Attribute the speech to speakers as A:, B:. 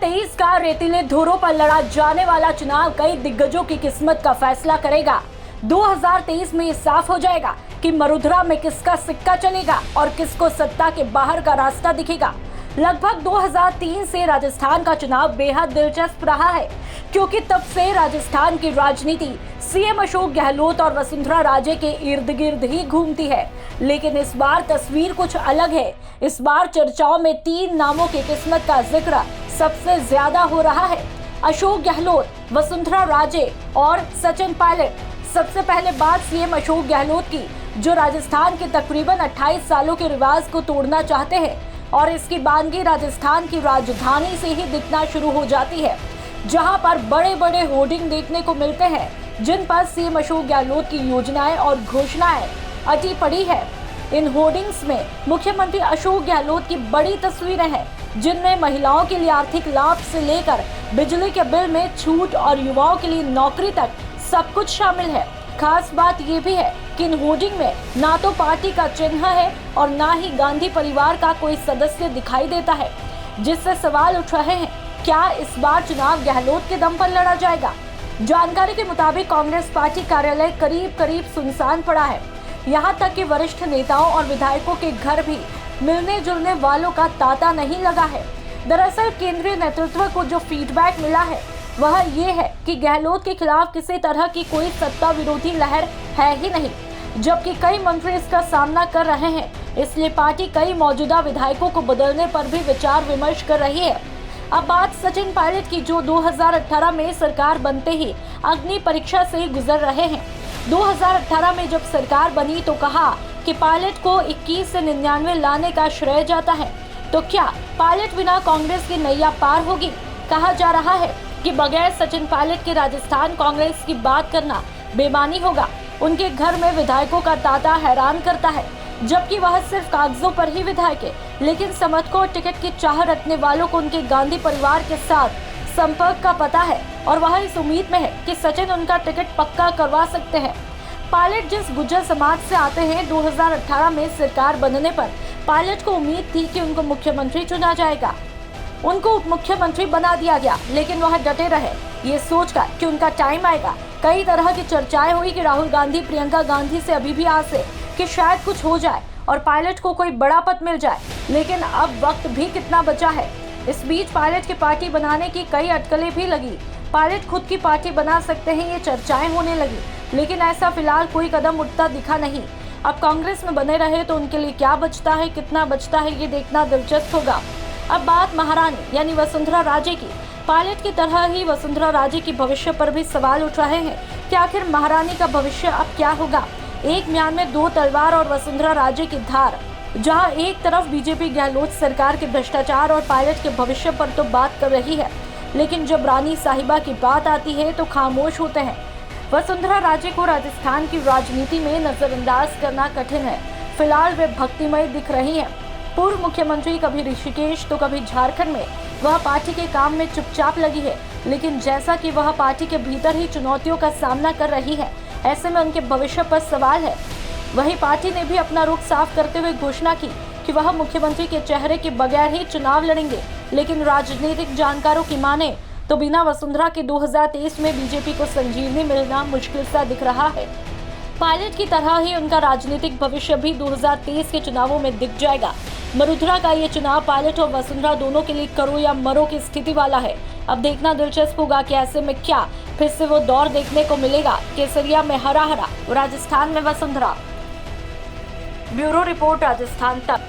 A: 2023 का रेतीले धुरों पर लड़ा जाने वाला चुनाव कई दिग्गजों की किस्मत का फैसला करेगा। 2023 में ये साफ हो जाएगा कि मरुधरा में किसका सिक्का चलेगा और किसको सत्ता के बाहर का रास्ता दिखेगा। लगभग 2003 से राजस्थान का चुनाव बेहद दिलचस्प रहा है, क्योंकि तब से राजस्थान की राजनीति सीएम अशोक गहलोत और वसुंधरा राजे के इर्द गिर्द ही घूमती है। लेकिन इस बार तस्वीर कुछ अलग है। इस बार चर्चाओं में 3 नामों की किस्मत का जिक्र सबसे ज्यादा हो रहा है: अशोक गहलोत, वसुंधरा राजे और सचिन पायलट। सबसे पहले बात सीएम अशोक गहलोत की, जो राजस्थान के तकरीबन 28 सालों के रिवाज को तोड़ना चाहते हैं और इसकी बानगी राजस्थान की राजधानी से ही दिखना शुरू हो जाती है, जहां पर बड़े बड़े होर्डिंग देखने को मिलते हैं, जिन पर सीएम अशोक गहलोत की योजनाएं और घोषणाएं अटी पड़ी है। इन होर्डिंग्स में मुख्यमंत्री अशोक गहलोत की बड़ी तस्वीरें हैं, जिनमें महिलाओं के लिए आर्थिक लाभ से लेकर बिजली के बिल में छूट और युवाओं के लिए नौकरी तक सब कुछ शामिल है। खास बात ये भी है कि इन होर्डिंग में ना तो पार्टी का चिन्ह है और ना ही गांधी परिवार का कोई सदस्य दिखाई देता है, जिससे सवाल उठ रहे हैं, क्या इस बार चुनाव गहलोत के दम पर लड़ा जाएगा? जानकारी के मुताबिक कांग्रेस पार्टी कार्यालय करीब करीब सुनसान पड़ा है। यहाँ तक कि वरिष्ठ नेताओं और विधायकों के घर भी मिलने जुलने वालों का तांता नहीं लगा है। दरअसल केंद्रीय नेतृत्व को जो फीडबैक मिला है वह ये है कि गहलोत के खिलाफ किसी तरह की कोई सत्ता विरोधी लहर है ही नहीं, जबकि कई मंत्री इसका सामना कर रहे हैं। इसलिए पार्टी कई मौजूदा विधायकों को बदलने पर भी विचार विमर्श कर रही है। अब बात सचिन पायलट की, जो 2018 में सरकार बनते ही अग्नि परीक्षा से गुजर रहे हैं। 2018 में जब सरकार बनी तो कहा कि पायलट को 21 से 99 लाने का श्रेय जाता है। तो क्या पायलट बिना कांग्रेस की नैया पार होगी? कहा जा रहा है कि बगैर सचिन पायलट के राजस्थान कांग्रेस की बात करना बेमानी होगा। उनके घर में विधायकों का तांता हैरान करता है, जबकि वह सिर्फ कागजों पर ही विधायक है, लेकिन समर्थकों और टिकट की चाह रखने वालों को उनके गांधी परिवार के साथ संपर्क का पता है और वह इस उम्मीद में है कि सचिन उनका टिकट पक्का करवा सकते हैं। पायलट जिस गुर्जर समाज से आते हैं, 2018 में सरकार बनने पर पायलट को उम्मीद थी कि उनको मुख्यमंत्री चुना जाएगा। उनको उप मुख्यमंत्री बना दिया गया, लेकिन वह डटे रहे, ये सोचकर कि उनका टाइम आएगा। कई तरह की चर्चाएं हुई कि राहुल गांधी प्रियंका गांधी से अभी भी आस है कि शायद कुछ हो जाए और पायलट को कोई बड़ा पद मिल जाए, लेकिन अब वक्त भी कितना बचा है। इस बीच पायलट की पार्टी बनाने की कई अटकलें भी लगी। पायलट खुद की पार्टी बना सकते हैं, ये चर्चाएं होने लगी, लेकिन ऐसा फिलहाल कोई कदम उठता दिखा नहीं। अब कांग्रेस में बने रहे तो उनके लिए क्या बचता है, कितना बचता है, ये देखना दिलचस्प होगा। अब बात महारानी यानी वसुंधरा राजे की। पायलट की तरह ही वसुंधरा राजे की भविष्य पर भी सवाल उठ रहे हैं कि आखिर महारानी का भविष्य अब क्या होगा। एक म्यान में 2 तलवार और वसुंधरा राजे की धार, जहां एक तरफ बीजेपी गहलोत सरकार के भ्रष्टाचार और पायलट के भविष्य पर तो बात कर रही है, लेकिन जब रानी साहिबा की बात आती है तो खामोश होते हैं। वसुंधरा राजे को राजस्थान की राजनीति में नजरअंदाज करना कठिन है। फिलहाल वे भक्तिमय दिख रही हैं। पूर्व मुख्यमंत्री कभी ऋषिकेश तो कभी झारखंड में वह पार्टी के काम में चुपचाप लगी है, लेकिन जैसा कि वह पार्टी के भीतर ही चुनौतियों का सामना कर रही है, ऐसे में उनके भविष्य पर सवाल है। वही पार्टी ने भी अपना रुख साफ करते हुए घोषणा की कि वह मुख्यमंत्री के चेहरे के बगैर ही चुनाव लड़ेंगे, लेकिन राजनीतिक जानकारों की माने तो बिना वसुंधरा के 2023 में बीजेपी को संजीवनी मिलना मुश्किल सा दिख रहा है। पायलट की तरह ही उनका राजनीतिक भविष्य भी 2023 के चुनावों में दिख जाएगा। मरुधरा का ये चुनाव पायलट और वसुंधरा दोनों के लिए करो या मरो की स्थिति वाला है। अब देखना दिलचस्प होगा कि ऐसे में क्या फिर से वो दौर देखने को मिलेगा, केसरिया में हरा हरा, राजस्थान में वसुंधरा। ब्यूरो रिपोर्ट, राजस्थान तक।